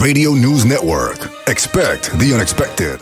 Radio News Network. Expect the unexpected.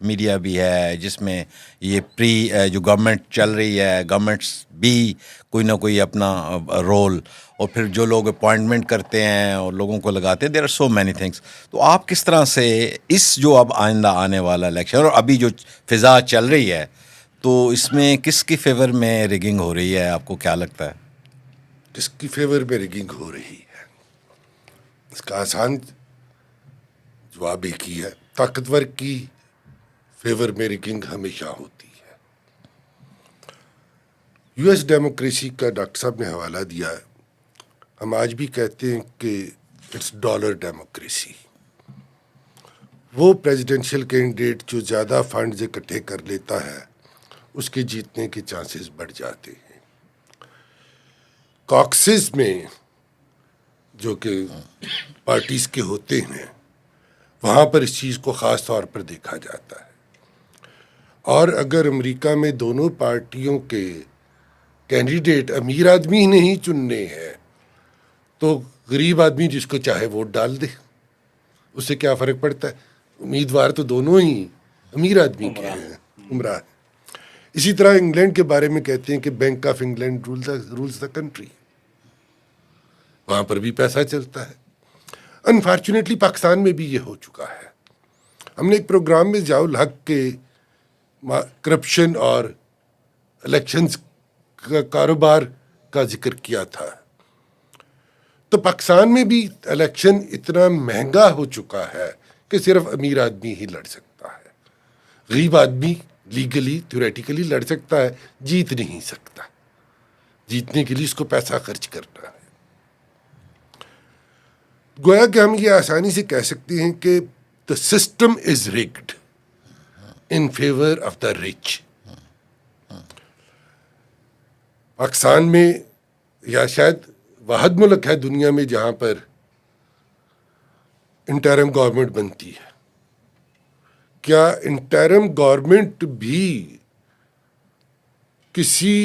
Media بھی ہے جس میں یہ جو گورنمنٹ چل رہی ہے, گورنمنٹس بھی کوئی نہ کوئی اپنا رول, اور پھر جو لوگ اپوائنٹمنٹ کرتے ہیں اور لوگوں کو لگاتے ہیں, there are so many things. تو آپ کس طرح سے اس جو اب آئندہ آنے والا الیکشن اور ابھی جو فضا چل رہی ہے, تو اس میں کس کی فیور میں ریگنگ ہو رہی ہے, آپ کو کیا لگتا ہے؟ جس کی فیور میں ریگنگ ہو رہی ہے, اس کا آسان جواب ایک ہی ہے, طاقتور کی فیور میں ریگنگ ہمیشہ ہوتی ہے. یو ایس ڈیموکریسی کا ڈاکٹر صاحب نے حوالہ دیا ہے. ہم آج بھی کہتے ہیں کہ اٹس ڈالر ڈیموکریسی. وہ پریزیڈنشیل کینڈیڈیٹ جو زیادہ فنڈز اکٹھے کر لیتا ہے اس کے جیتنے کے چانسز بڑھ جاتے ہیں. کاکسز میں جو کہ پارٹیز کے ہوتے ہیں وہاں پر اس چیز کو خاص طور پر دیکھا جاتا ہے. اور اگر امریکہ میں دونوں پارٹیوں کے کینڈیڈیٹ امیر آدمی ہی نہیں چننے ہیں تو غریب آدمی جس کو چاہے ووٹ ڈال دے, اس سے کیا فرق پڑتا ہے؟ امیدوار تو دونوں ہی امیر آدمی کے ہیں, عمرہ. اسی طرح انگلینڈ کے بارے میں کہتے ہیں کہ bank of England rules the country. وہاں پر بھی پیسہ چلتا ہے. انفارچونیٹلی پاکستان میں بھی یہ ہو چکا ہے. ہم نے ایک پروگرام میں ضیاء الحق کے کرپشن اور الیکشنز کا کاروبار کا ذکر کیا تھا. تو پاکستان میں بھی الیکشن اتنا مہنگا ہو چکا ہے کہ صرف امیر آدمی ہی لڑ سکتا ہے. غریب آدمی لیگلی تھیوریٹیکلی لڑ سکتا ہے, جیت نہیں سکتا. جیتنے کے لیے اس کو پیسہ خرچ کرنا ہے. گویا کہ ہم یہ آسانی سے کہہ سکتے ہیں کہ the system is rigged in favor of the rich. Pakistan میں یا شاید واحد ملک ہے دنیا میں جہاں پر انٹرم گورنمنٹ بنتی ہے. کیا انٹرم گورنمنٹ بھی کسی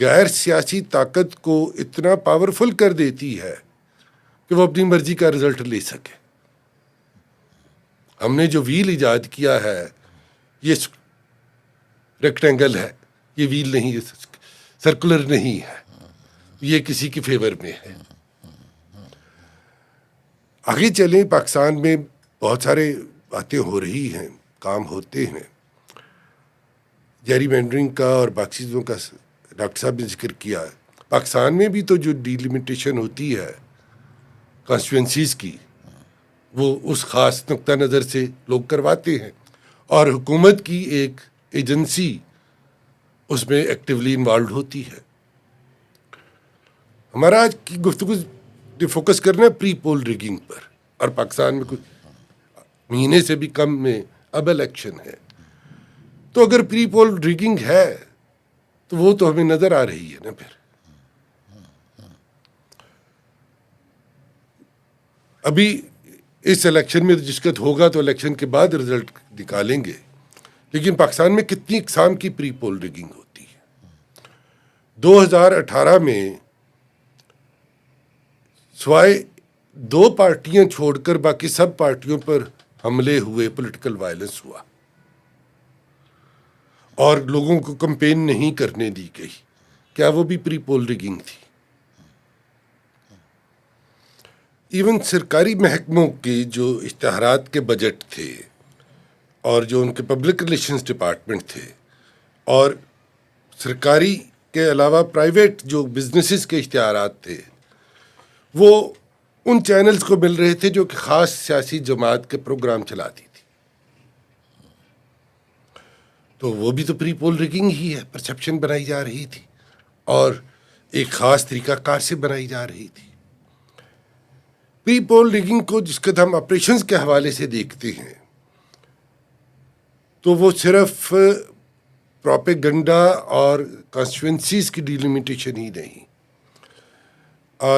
غیر سیاسی طاقت کو اتنا پاورفل کر دیتی ہے کہ وہ اپنی مرضی کا رزلٹ لے سکے؟ ہم نے جو ویل ایجاد کیا ہے یہ ریکٹینگل ہے, یہ ویل نہیں, سرکولر نہیں ہے, یہ کسی کی فیور میں ہے. آگے چلیں, پاکستان میں بہت سارے باتیں ہو رہی ہیں, کام ہوتے ہیں. جیری مینڈرنگ کا اور باقی چیزوں کا ڈاکٹر صاحب نے ذکر کیا ہے. پاکستان میں بھی تو جو ڈیلیمیٹیشن ہوتی ہے کانسٹیچوئنسیز کی, وہ اس خاص نقطہ نظر سے لوگ کرواتے ہیں, اور حکومت کی ایک ایجنسی اس میں ایکٹیولی انوالوڈ ہوتی ہے. ہمارا آج کی گفتگو فوکس کرنا ہے پری پول ریگنگ پر, اور پاکستان میں کچھ مہینے سے بھی کم میں اب الیکشن ہے. تو اگر پری پول ریگنگ ہے تو وہ تو ہمیں نظر آ رہی ہے نا. پھر ابھی اس الیکشن میں جسکت ہوگا تو الیکشن کے بعد رزلٹ نکالیں گے, لیکن پاکستان میں کتنی اقسام کی پری پول ریگنگ ہوتی ہے. 2018 میں سوائے 2 پارٹیاں چھوڑ کر باقی سب پارٹیوں پر حملے ہوئے, پولیٹیکل وائلنس ہوا, اور لوگوں کو کمپین نہیں کرنے دی گئی. کیا وہ بھی پری پول ریگنگ تھی؟ ایون سرکاری محکموں کے جو اشتہارات کے بجٹ تھے اور جو ان کے پبلک ریلیشنز ڈپارٹمنٹ تھے, اور سرکاری کے علاوہ پرائیویٹ جو بزنسز کے اشتہارات تھے, وہ ان چینلز کو مل رہے تھے جو کہ خاص سیاسی جماعت کے پروگرام چلاتی تھی. تو وہ بھی تو پری پول ریگنگ ہی ہے. پرسیپشن بنائی جا رہی تھی اور ایک خاص طریقہ کار سے بنائی جا رہی تھی. پری پول ریگنگ کو جس کا ہم آپریشنز کے حوالے سے دیکھتے ہیں تو وہ صرف پروپیگنڈا اور کانسٹیچوئنسیز کی ڈیلیمیٹیشن ہی نہیں.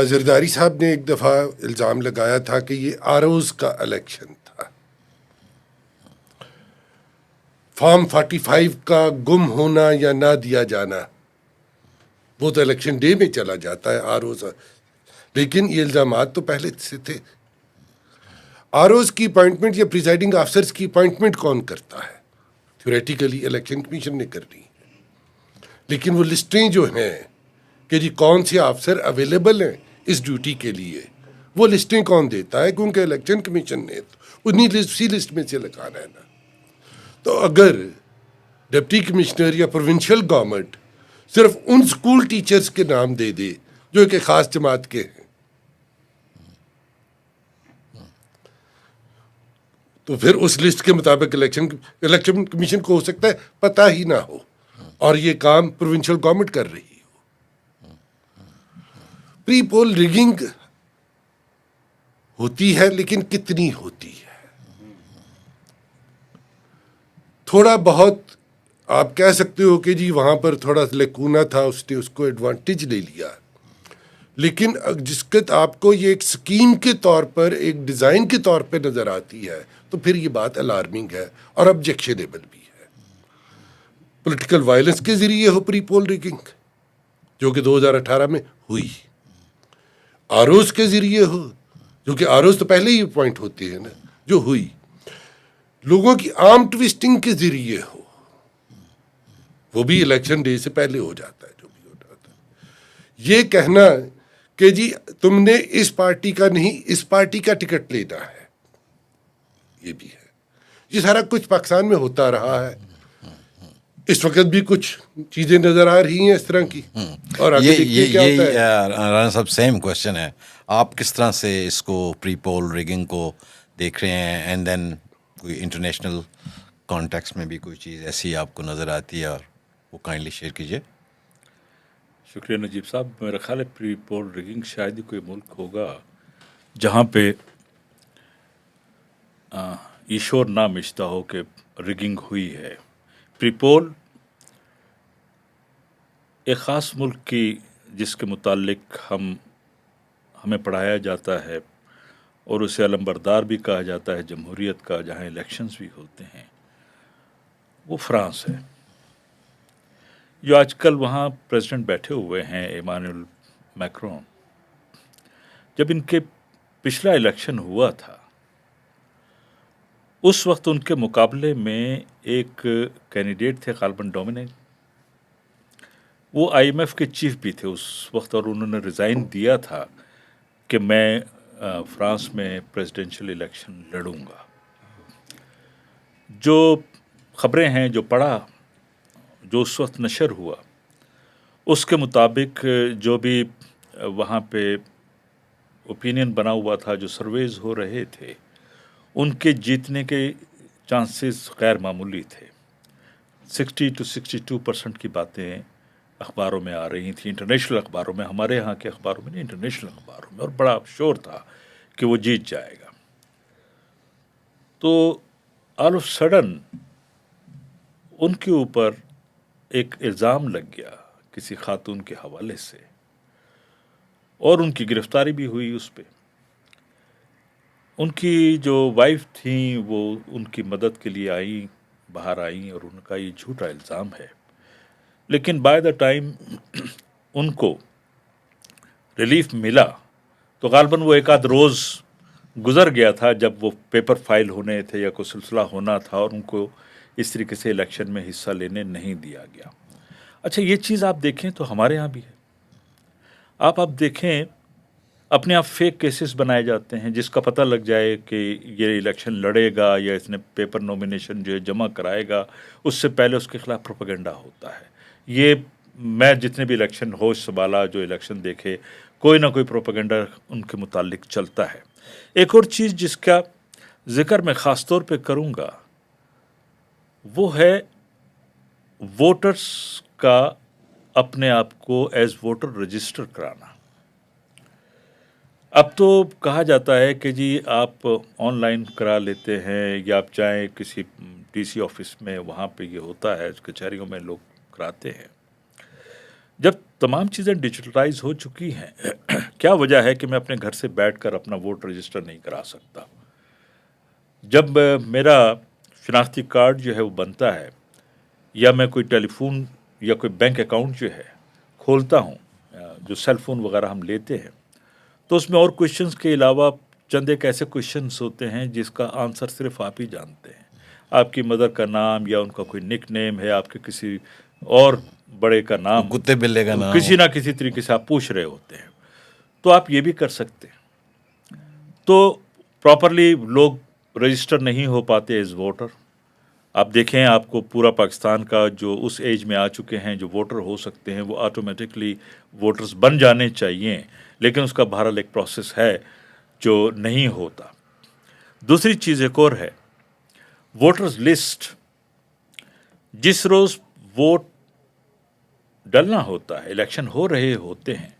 زرداری صاحب نے ایک دفعہ الزام لگایا تھا کہ یہ آروز کا الیکشن تھا. فارم 45 کا گم ہونا یا نہ دیا جانا وہ تو الیکشن ڈے میں چلا جاتا ہے آروز, لیکن یہ الزامات تو پہلے سے تھے. ROs کی اپوائنٹمنٹ یا پریزائڈنگ آفسرس کی اپوائنٹمنٹ کون کرتا ہے؟ تھیوریٹیکلی الیکشن کمیشن نے کرنی ہے، لیکن وہ لسٹیں جو ہیں کہ جی کون سے آفسر اویلیبل ہیں اس ڈیوٹی کے لیے، وہ لسٹیں کون دیتا ہے؟ کیونکہ الیکشن کمیشن نے اسی لسٹ میں سے لگانا ہے نا. تو اگر ڈپٹی کمشنر یا پروونشل گورنمنٹ صرف ان اسکول ٹیچرز کے نام دے دے جو ایک خاص جماعت کے ہیں، تو پھر اس لسٹ کے مطابق الیکشن کمیشن کو ہو سکتا ہے پتہ ہی نہ ہو اور یہ کام پروونشل گورنمنٹ کر رہی ہو. پری پول ریگنگ ہوتی ہے، لیکن کتنی ہوتی ہے؟ تھوڑا بہت آپ کہہ سکتے ہو کہ جی وہاں پر تھوڑا لیکونا تھا، اس نے اس کو ایڈوانٹیج لے لیا، لیکن جس کے آپ کو یہ ایک سکیم کے طور پر، ایک ڈیزائن کے طور پہ نظر آتی ہے، تو پھر یہ بات الارمنگ ہے اور آبجیکشنیبل بھی ہے. پولیٹیکل وائلنس کے ذریعے ہو پری پول ریگنگ، جو کہ 2018 میں ہوئی، آروز کے ذریعے ہو، جو کہ آروز تو پہلے ہی اپوائنٹ ہوتے ہیں نا، جو ہوئی، لوگوں کی آرم ٹویسٹنگ کے ذریعے ہو، وہ بھی الیکشن ڈے سے پہلے ہو جاتا ہے جو بھی ہو جاتا ہے. یہ کہنا کہ جی تم نے اس پارٹی کا نہیں اس پارٹی کا ٹکٹ لینا ہے، یہ بھی ہے. یہ سارا کچھ پاکستان میں ہوتا رہا ہے، اس وقت بھی کچھ چیزیں نظر آ رہی ہیں اس طرح کی. اور آگے دیکھتے کیا ہوتا ہے. رانا صاحب سیم کوشچن ہے، آپ کس طرح سے اس کو پری پول ریگنگ کو دیکھ رہے ہیں، اینڈ دین کوئی انٹرنیشنل کانٹیکس میں بھی کوئی چیز ایسی آپ کو نظر آتی ہے، اور وہ کائنڈلی شیئر کیجیے. شکریہ نجیب صاحب. میرا خیال ہے پری پول ریگنگ شاید ہی کوئی ملک ہوگا جہاں پہ یہ شور نہ مچتا ہو کہ ریگنگ ہوئی ہے. پری پول ایک خاص ملک کی جس کے متعلق ہمیں پڑھایا جاتا ہے اور اسے علمبردار بھی کہا جاتا ہے جمہوریت کا، جہاں الیکشنز بھی ہوتے ہیں، وہ فرانس ہے. جو آج کل وہاں پریزیڈنٹ بیٹھے ہوئے ہیں ایمانوئل میکرون، جب ان کے پچھلا الیکشن ہوا تھا اس وقت ان کے مقابلے میں ایک کینڈیڈیٹ تھے غالباً ڈومینک، وہ IMF کے چیف بھی تھے اس وقت، اور انہوں نے ریزائن دیا تھا کہ میں فرانس میں پریزیڈنشل الیکشن لڑوں گا. جو خبریں ہیں، جو پڑھا، جو اس وقت نشر ہوا، اس کے مطابق جو بھی وہاں پہ اوپینین بنا ہوا تھا، جو سرویز ہو رہے تھے، ان کے جیتنے کے چانسز غیر معمولی تھے. 60 to 62% کی باتیں اخباروں میں آ رہی تھیں، انٹرنیشنل اخباروں میں، ہمارے ہاں کے اخباروں میں نہیں، انٹرنیشنل اخباروں میں، اور بڑا شور تھا کہ وہ جیت جائے گا. تو آل آف سڈن ان کے اوپر ایک الزام لگ گیا کسی خاتون کے حوالے سے، اور ان کی گرفتاری بھی ہوئی. اس پہ ان کی جو وائف تھیں وہ ان کی مدد کے لیے آئیں، باہر آئیں، اور ان کا یہ جھوٹا الزام ہے. لیکن بائی دا ٹائم ان کو ریلیف ملا تو غالباً وہ ایک آدھ روز گزر گیا تھا جب وہ پیپر فائل ہونے تھے یا کوئی سلسلہ ہونا تھا، اور ان کو اس طریقے سے الیکشن میں حصہ لینے نہیں دیا گیا. اچھا، یہ چیز آپ دیکھیں تو ہمارے ہاں بھی ہے. آپ دیکھیں، اپنے آپ فیک کیسز بنائے جاتے ہیں، جس کا پتہ لگ جائے کہ یہ الیکشن لڑے گا یا اس نے پیپر نومینیشن جو ہے جمع کرائے گا، اس سے پہلے اس کے خلاف پروپیگنڈا ہوتا ہے. یہ میں جتنے بھی الیکشن ہوش سنبھالا، جو الیکشن دیکھے، کوئی نہ کوئی پروپیگنڈا ان کے متعلق چلتا ہے. ایک اور چیز جس کا ذکر میں خاص طور پہ کروں گا وہ ہے ووٹرز کا اپنے آپ کو ایز ووٹر رجسٹر کرانا. اب تو کہا جاتا ہے کہ جی آپ آن لائن کرا لیتے ہیں، یا آپ چاہیں کسی DC آفس میں، وہاں پہ یہ ہوتا ہے، کچہریوں میں لوگ کراتے ہیں. جب تمام چیزیں ڈیجیٹلائز ہو چکی ہیں، کیا وجہ ہے کہ میں اپنے گھر سے بیٹھ کر اپنا ووٹ رجسٹر نہیں کرا سکتا؟ جب میرا شناختی کارڈ جو ہے وہ بنتا ہے، یا میں کوئی ٹیلی فون یا کوئی بینک اکاؤنٹ جو ہے کھولتا ہوں، جو سیل فون وغیرہ ہم لیتے ہیں، تو اس میں اور کویشچنز کے علاوہ چند ایک ایسے کوشچنس ہوتے ہیں جس کا آنسر صرف آپ ہی جانتے ہیں. آپ کی مدر کا نام یا ان کا کوئی نک نیم ہے, آپ کے کسی اور بڑے کا نام, کتے بلے کا نام, کسی نہ کسی طریقے سے آپ پوچھ رہے ہوتے ہیں, تو آپ یہ بھی کر سکتے ہیں. تو پراپرلی لوگ رجسٹر نہیں ہو پاتے ایز ووٹر. آپ دیکھیں, آپ کو پورا پاکستان کا جو اس ایج میں آ چکے ہیں جو ووٹر ہو سکتے ہیں وہ آٹومیٹکلی ووٹرز بن جانے چاہیے, لیکن اس کا بہرحال ایک پروسیس ہے جو نہیں ہوتا. دوسری چیز ایک اور ہے, ووٹرز لسٹ. جس روز ووٹ ڈلنا ہوتا ہے, الیکشن ہو رہے ہوتے ہیں,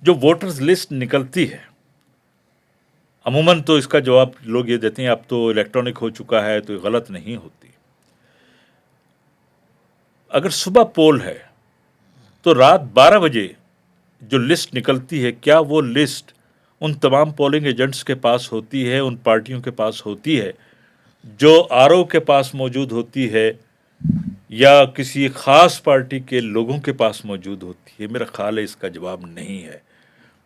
جو ووٹرز لسٹ نکلتی ہے, عموماً تو اس کا جواب لوگ یہ دیتے ہیں اب تو الیکٹرانک ہو چکا ہے تو یہ غلط نہیں ہوتی. اگر صبح پول ہے تو رات 12 بجے جو لسٹ نکلتی ہے, کیا وہ لسٹ ان تمام پولنگ ایجنٹس کے پاس ہوتی ہے, ان پارٹیوں کے پاس ہوتی ہے جو آر او کے پاس موجود ہوتی ہے, یا کسی خاص پارٹی کے لوگوں کے پاس موجود ہوتی ہے؟ میرا خیال ہے اس کا جواب نہیں ہے.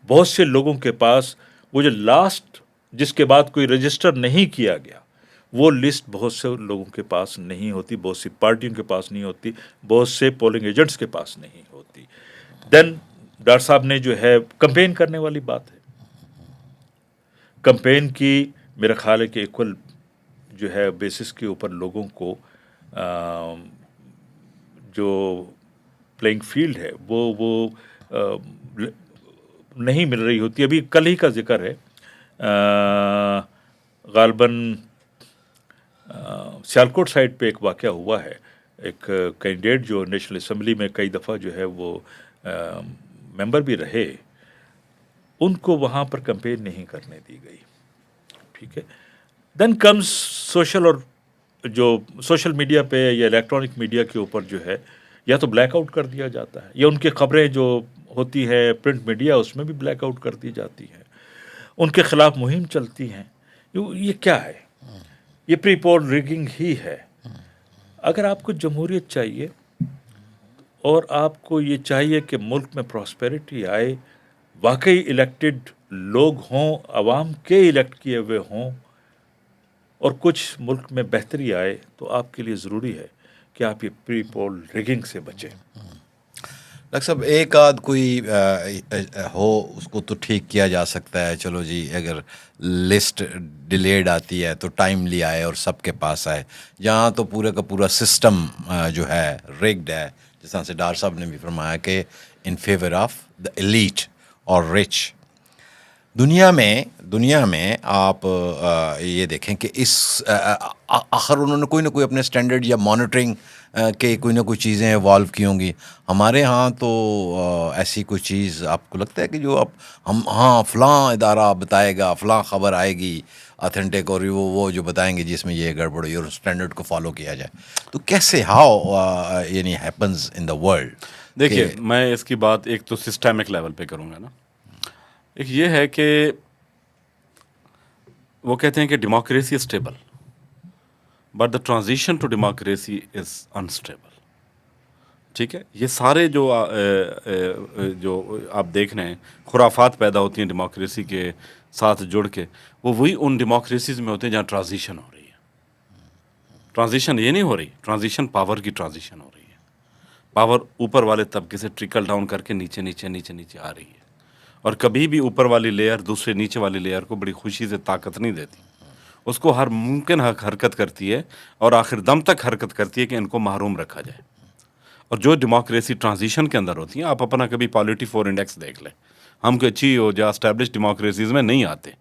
بہت سے لوگوں کے پاس وہ جو لاسٹ جس کے بعد کوئی رجسٹر نہیں کیا گیا, وہ لسٹ بہت سے لوگوں کے پاس نہیں ہوتی, بہت سی پارٹیوں کے پاس نہیں ہوتی, بہت سے پولنگ ایجنٹس کے پاس نہیں ہوتی. دین ڈاکٹر صاحب نے جو ہے کمپین کرنے والی بات ہے. کمپین کی میرا خیال ہے کہ ایکول جو ہے بیسس کے اوپر لوگوں کو جو پلینگ فیلڈ ہے وہ نہیں مل رہی ہوتی. ابھی کل ہی کا ذکر ہے, غالباً سیالکوٹ سائڈ پہ ایک واقعہ ہوا ہے. ایک کینڈیڈیٹ جو نیشنل اسمبلی میں کئی دفعہ جو ہے وہ ممبر بھی رہے, ان کو وہاں پر کمپین نہیں کرنے دی گئی. ٹھیک ہے. دین کمز سوشل, اور جو سوشل میڈیا پہ یا الیکٹرانک میڈیا کے اوپر جو ہے یا تو بلیک آؤٹ کر دیا جاتا ہے, یا ان کی خبریں جو ہوتی ہے پرنٹ میڈیا اس میں بھی بلیک آؤٹ کر دی جاتی ہیں, ان کے خلاف مہم چلتی ہیں. یہ کیا ہے؟ یہ پری پول ریگنگ ہی ہے. اگر آپ کو جمہوریت چاہیے اور آپ کو یہ چاہیے کہ ملک میں پراسپیرٹی آئے, واقعی الیکٹڈ لوگ ہوں, عوام کے الیکٹ کیے ہوئے ہوں, اور کچھ ملک میں بہتری آئے, تو آپ کے لیے ضروری ہے کہ آپ یہ پری پول ریگنگ سے بچیں. ڈاکٹر صاحب ایک آدھ کوئی ہو اس کو تو ٹھیک کیا جا سکتا ہے, چلو جی اگر لسٹ ڈیلیڈ آتی ہے تو ٹائملی آئے اور سب کے پاس آئے. جہاں تو پورے کا پورا سسٹم جو ہے ریگڈ ہے, جس طرح سے ڈار صاحب نے بھی فرمایا کہ in favour of the elite اور رچ. دنیا میں آپ یہ دیکھیں کہ اس آخر انہوں نے کوئی نہ کوئی اپنے سٹینڈرڈ یا مانیٹرنگ کے کوئی نہ کوئی چیزیں ایوالو کی ہوں گی. ہمارے ہاں تو ایسی کوئی چیز آپ کو لگتا ہے کہ جو ہم فلاں ادارہ بتائے گا, فلاں خبر آئے گی اتھینٹک, اور وہ جو بتائیں گے جس میں یہ گڑبڑ ہوئی اور اسٹینڈرڈ کو فالو کیا جائے, تو کیسے ہاؤ یعنی ہیپنز ان دا ورلڈ؟ دیکھیے, میں اس کی بات ایک تو سسٹمک لیول پہ کروں گا نا. ایک یہ ہے کہ وہ کہتے ہیں کہ democracy is stable, but the transition to democracy is unstable. ٹھیک ہے. یہ سارے جو آپ دیکھ رہے ہیں خرافات پیدا ہوتی ہیں ڈیموکریسی کے ساتھ جڑ کے, وہ وہی ان ڈیموکریسیز میں ہوتے ہیں جہاں ٹرانزیشن ہو رہی ہے. ٹرانزیشن یہ نہیں ہو رہی, ٹرانزیشن پاور کی ٹرانزیشن ہو رہی ہے. پاور اوپر والے طبقے سے ٹرکل ڈاؤن کر کے نیچے نیچے نیچے نیچے آ رہی ہے, اور کبھی بھی اوپر والی لیئر دوسرے نیچے والی لیئر کو بڑی خوشی سے طاقت نہیں دیتی. اس کو ہر ممکن حرکت کرتی ہے اور آخر دم تک حرکت کرتی ہے کہ ان کو محروم رکھا جائے. اور جو ڈیموکریسی ٹرانزیشن کے اندر ہوتی ہیں, آپ اپنا کبھی پالیٹی 4 انڈیکس دیکھ لیں, ہم کو اچھی ہو جا اسٹیبلش ڈیموکریسیز میں نہیں آتے,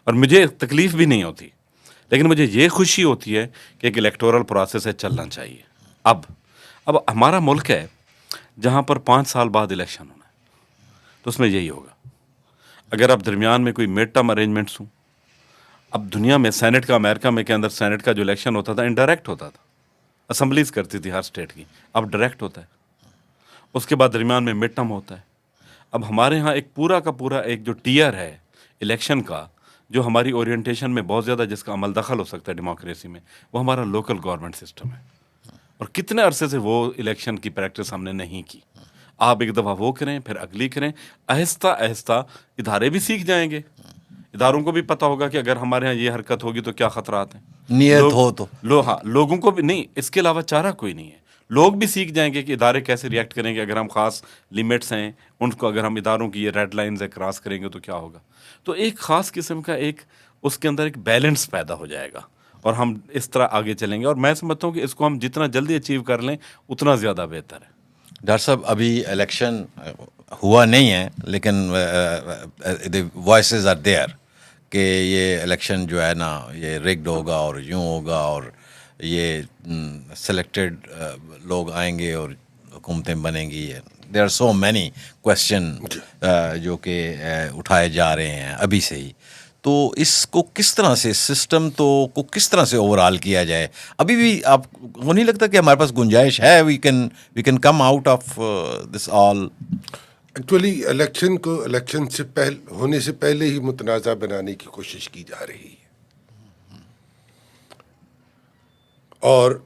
اور مجھے تکلیف بھی نہیں ہوتی, لیکن مجھے یہ خوشی ہوتی ہے کہ ایک الیکٹورل پروسیس ہے, چلنا چاہیے. اب ہمارا ملک ہے جہاں پر 5 سال بعد الیکشن ہونا ہے, تو اس میں یہی ہوگا. اگر اب درمیان میں کوئی میڈ ٹرم ارینجمنٹس ہوں, اب دنیا میں سینٹ کا, امریکہ میں کے اندر سینٹ کا جو الیکشن ہوتا تھا انڈائریکٹ ہوتا تھا, اسمبلیز کرتی تھی ہر اسٹیٹ کی, اب ڈائریکٹ ہوتا ہے. اس کے بعد درمیان میں مڈ ٹرم ہوتا ہے. اب ہمارے ہاں ایک پورا کا پورا ایک جو ٹیئر ہے الیکشن کا, جو ہماری اورینٹیشن میں بہت زیادہ جس کا عمل دخل ہو سکتا ہے ڈیموکریسی میں, وہ ہمارا لوکل گورنمنٹ سسٹم ہے. اور کتنے عرصے سے وہ الیکشن کی پریکٹس ہم نے نہیں کی. آپ ایک دفعہ وہ کریں, پھر اگلی کریں, آہستہ آہستہ ادارے بھی سیکھ جائیں گے, اداروں کو بھی پتہ ہوگا کہ اگر ہمارے ہاں یہ حرکت ہوگی تو کیا خطرات ہیں. نیت ہو تو ہاں لوگوں کو بھی نہیں, اس کے علاوہ چارہ کوئی نہیں ہے. لوگ بھی سیکھ جائیں گے کہ ادارے کیسے ریئیکٹ کریں گے اگر ہم خاص لمٹس ہیں ان کو, اگر ہم اداروں کی یہ ریڈ لائنز کراس کریں گے تو کیا ہوگا. تو ایک خاص قسم کا ایک اس کے اندر ایک بیلنس پیدا ہو جائے گا اور ہم اس طرح آگے چلیں گے. اور میں سمجھتا ہوں کہ اس کو ہم جتنا جلدی اچیو کر لیں اتنا زیادہ بہتر ہے. ڈاکٹر صاحب ابھی الیکشن ہوا نہیں ہے لیکن وائسز آر دیئر کہ یہ الیکشن جو ہے نا یہ ریگڈ ہوگا اور یوں ہوگا اور یہ سلیکٹڈ لوگ آئیں گے اور حکومتیں بنیں گی. There are so many question جو کہ اٹھائے جا رہے ہیں ابھی سے ہی. تو اس کو کس طرح سے سسٹم کو کس طرح سے اوور آل کیا جائے؟ ابھی بھی آپ کو نہیں لگتا کہ ہمارے پاس گنجائش ہے we can come out of this all? Actually election کو الیکشن سے ہونے سے پہلے ہی متنازع بنانے کی کوشش کی جا رہی ہے. اور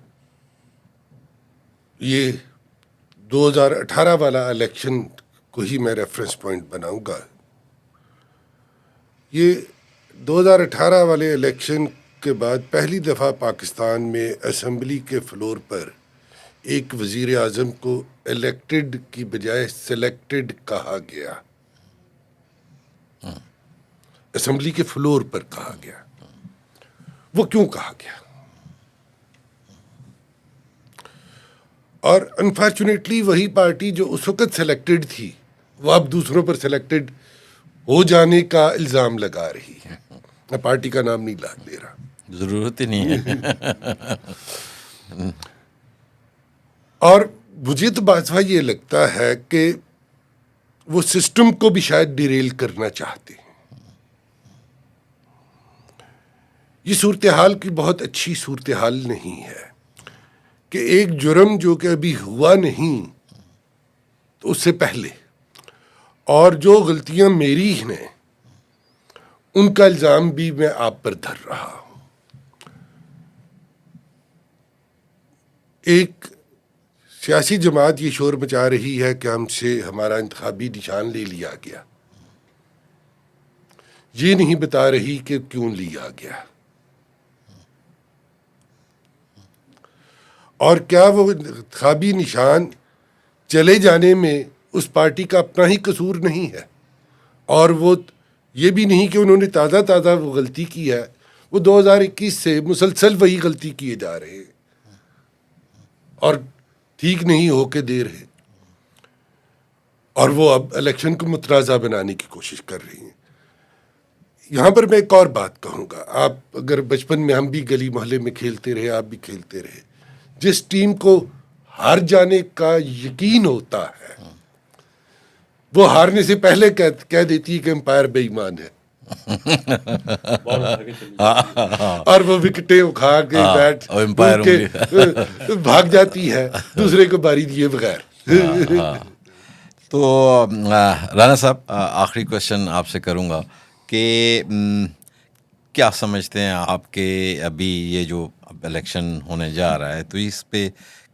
یہ 2018 والا الیکشن کو ہی میں ریفرنس پوائنٹ بناؤں گا. یہ 2018 والے الیکشن کے بعد پہلی دفعہ پاکستان میں اسمبلی کے فلور پر ایک وزیر اعظم کو الیکٹڈ کی بجائے سلیکٹڈ کہا گیا. اسمبلی کے فلور پر کہا گیا. وہ کیوں کہا گیا؟ اور انفارچونیٹلی وہی پارٹی جو اس وقت سلیکٹڈ تھی وہ اب دوسروں پر سلیکٹڈ ہو جانے کا الزام لگا رہی ہے. میں پارٹی کا نام نہیں لے رہا, ضرورت ہی نہیں ہے. اور مجھے تو بات یہ لگتا ہے کہ وہ سسٹم کو بھی شاید ڈیریل کرنا چاہتے ہیں. یہ صورتحال کی بہت اچھی صورتحال نہیں ہے کہ ایک جرم جو کہ ابھی ہوا نہیں تو اس سے پہلے اور جو غلطیاں میری ہیں ان کا الزام بھی میں آپ پر دھر رہا ہوں. ایک سیاسی جماعت یہ شور مچا رہی ہے کہ ہم سے ہمارا انتخابی نشان لے لیا گیا. یہ نہیں بتا رہی کہ کیوں لیا گیا اور کیا وہ انتخابی نشان چلے جانے میں اس پارٹی کا اپنا ہی قصور نہیں ہے. اور وہ یہ بھی نہیں کہ انہوں نے تازہ وہ غلطی کی ہے, وہ 2021 سے مسلسل وہی غلطی کیے جا رہے ہیں اور ٹھیک نہیں ہو کے دے رہے, اور وہ اب الیکشن کو متنازع بنانے کی کوشش کر رہی ہیں. یہاں پر میں ایک اور بات کہوں گا. آپ اگر بچپن میں ہم بھی گلی محلے میں کھیلتے رہے, آپ بھی کھیلتے رہے, جس ٹیم کو ہار جانے کا یقین ہوتا ہے وہ ہارنے سے پہلے کہہ دیتی ہے کہ امپائر بے ایمان ہے اور وہ وکٹیں اکھا کے بیٹ بھاگ جاتی ہے دوسرے کو باری دیے بغیر. تو رانا صاحب آخری کوشچن آپ سے کروں گا کہ کیا سمجھتے ہیں آپ کہ ابھی یہ جو الیکشن ہونے جا رہا ہے تو اس پہ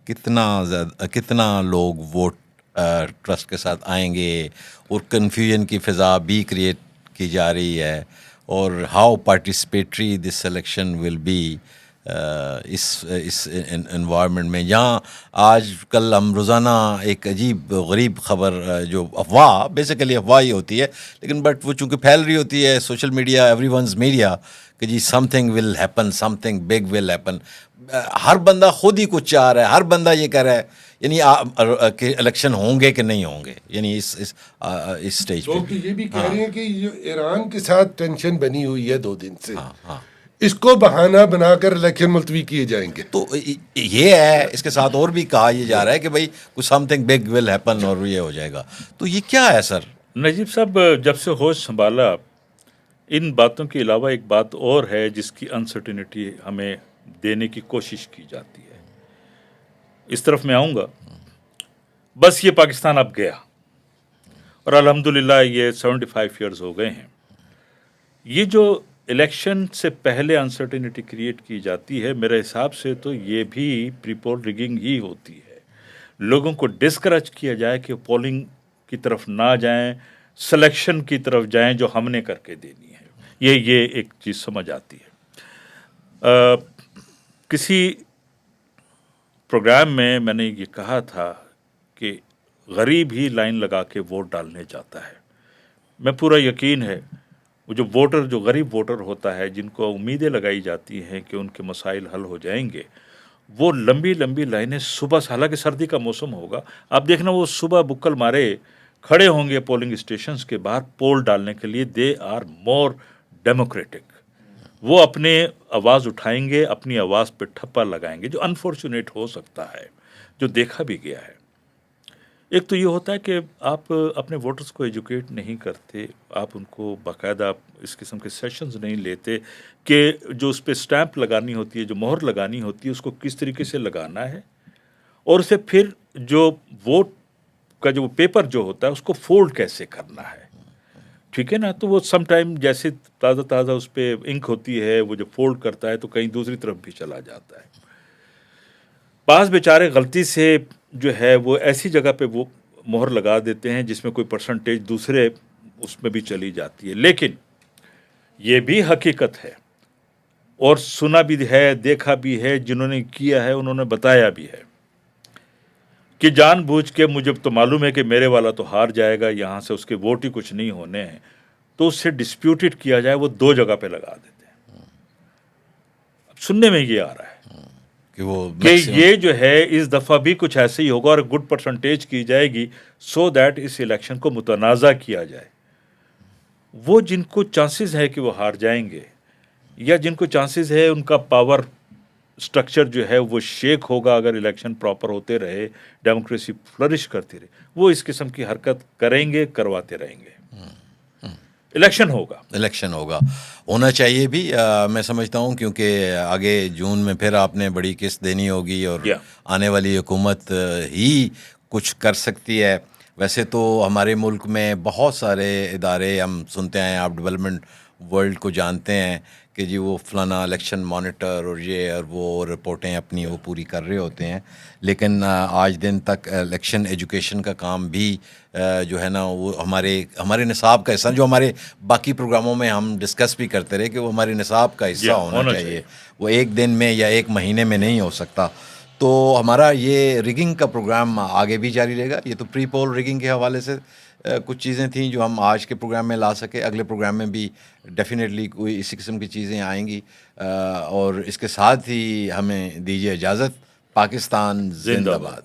کتنا لوگ ووٹ ٹرسٹ کے ساتھ آئیں گے اور کنفیوژن کی فضا بھی کریٹ کی جا رہی ہے, اور how participatory this election will be اس انوائرمنٹ میں جہاں آج کل ہم روزانہ ایک عجیب غریب خبر جو افواہ بیسیکلی افواہ ہی ہوتی ہے لیکن بٹ وہ چونکہ پھیل رہی ہوتی ہے social media every ones media کہ جی something will happen, something big will happen. ہر بندہ خود ہی کچھ چاہ رہا ہے, ہر بندہ یہ کہہ رہا ہے یعنی کہ الیکشن ہوں گے کہ نہیں ہوں گے, یعنی اس اسٹیج پہ لوگ یہ بھی کہہ رہے ہیں کہ ایران کے ساتھ ٹینشن بنی ہوئی ہے 2 دن سے, اس کو بہانہ بنا کر الیکشن ملتوی کیے جائیں گے. تو یہ ہے, اس کے ساتھ اور بھی کہا یہ جا رہا ہے کہ بھائی کچھ some thing big will happen اور یہ ہو جائے گا. تو یہ کیا ہے سر؟ نجیب صاحب جب سے ہوش سنبھالا ان باتوں کے علاوہ ایک بات اور ہے جس کی انسرٹینٹی ہمیں دینے کی کوشش کی جاتی ہے. اس طرف میں آؤں گا. بس یہ پاکستان اب گیا اور الحمدللہ یہ 75 ایئرز ہو گئے ہیں. یہ جو الیکشن سے پہلے انسرٹینٹی کریٹ کی جاتی ہے میرے حساب سے تو یہ بھی پری پول ریگنگ ہی ہوتی ہے. لوگوں کو ڈسکریج کیا جائے کہ پولنگ کی طرف نہ جائیں, سلیکشن کی طرف جائیں جو ہم نے کر کے دینی ہے. یہ ایک چیز سمجھ آتی ہے. کسی پروگرام میں نے یہ کہا تھا کہ غریب ہی لائن لگا کے ووٹ ڈالنے جاتا ہے. میں پورا یقین ہے وہ جو ووٹر، جو غریب ووٹر ہوتا ہے، جن کو امیدیں لگائی جاتی ہیں کہ ان کے مسائل حل ہو جائیں گے، وہ لمبی لمبی لائنیں صبح سے، حالانکہ سردی کا موسم ہوگا، آپ دیکھنا وہ صبح بکل مارے کھڑے ہوں گے پولنگ اسٹیشنز کے باہر پول ڈالنے کے لیے. They are more democratic. وہ اپنے آواز اٹھائیں گے، اپنی آواز پہ ٹھپا لگائیں گے، جو انفارچونیٹ ہو سکتا ہے، جو دیکھا بھی گیا ہے. ایک تو یہ ہوتا ہے کہ آپ اپنے ووٹرز کو ایجوکیٹ نہیں کرتے، آپ ان کو باقاعدہ اس قسم کے سیشنز نہیں لیتے کہ جو اس پہ سٹیمپ لگانی ہوتی ہے، جو مہر لگانی ہوتی ہے، اس کو کس طریقے سے لگانا ہے، اور اسے پھر جو ووٹ کا جو پیپر جو ہوتا ہے اس کو فولڈ کیسے کرنا ہے. ٹھیک ہے نا. تو وہ سم ٹائم جیسے تازہ تازہ اس پہ انک ہوتی ہے، وہ جو فولڈ کرتا ہے تو کہیں دوسری طرف بھی چلا جاتا ہے. بعض بیچارے غلطی سے جو ہے وہ ایسی جگہ پہ وہ مہر لگا دیتے ہیں جس میں کوئی پرسنٹیج دوسرے اس میں بھی چلی جاتی ہے. لیکن یہ بھی حقیقت ہے اور سنا بھی ہے، دیکھا بھی ہے، جنہوں نے کیا ہے انہوں نے بتایا بھی ہے کہ جان بوجھ کے مجھے تو معلوم ہے کہ میرے والا تو ہار جائے گا، یہاں سے اس کے ووٹ ہی کچھ نہیں ہونے ہیں، تو اس سے ڈسپیوٹڈ کیا جائے، وہ 2 جگہ پہ لگا دیتے ہیں. اب سننے میں یہ آ رہا ہے کہ یہ جو ہے اس دفعہ بھی کچھ ایسے ہی ہوگا اور گڈ پرسنٹیج کی جائے گی سو دیٹ اس الیکشن کو متنازع کیا جائے. وہ جن کو چانسز ہے کہ وہ ہار جائیں گے، یا جن کو چانسز ہے ان کا پاور سٹرکچر جو ہے وہ شیک ہوگا اگر الیکشن پراپر ہوتے رہے، ڈیموکریسی فلرش کرتی رہے، وہ اس قسم کی حرکت کریں گے، کرواتے رہیں گے. الیکشن ہوگا ہونا چاہیے بھی. میں سمجھتا ہوں کیونکہ آگے جون میں پھر آپ نے بڑی قسط دینی ہوگی اور آنے والی حکومت ہی کچھ کر سکتی ہے. ویسے تو ہمارے ملک میں بہت سارے ادارے ہم سنتے ہیں، آپ ڈیولپمنٹ ورلڈ کو جانتے ہیں کہ جی وہ فلانا الیکشن مانیٹر اور یہ اور وہ رپورٹیں اپنی وہ پوری کر رہے ہوتے ہیں، لیکن آج دن تک الیکشن ایجوکیشن کا کام بھی جو ہے نا وہ ہمارے نصاب کا حصہ، جو ہمارے باقی پروگراموں میں ہم ڈسکس بھی کرتے رہے کہ وہ ہمارے نصاب کا حصہ ہونا چاہیے. وہ ایک دن میں یا ایک مہینے میں نہیں ہو سکتا. تو ہمارا یہ ریگنگ کا پروگرام آگے بھی جاری رہے گا. یہ تو پری پول ریگنگ کے حوالے سے کچھ چیزیں تھیں جو ہم آج کے پروگرام میں لا سکے. اگلے پروگرام میں بھی ڈیفینیٹلی کوئی اسی قسم کی چیزیں آئیں گی. اور اس کے ساتھ ہی ہمیں دیجیے اجازت. پاکستان زندہ باد.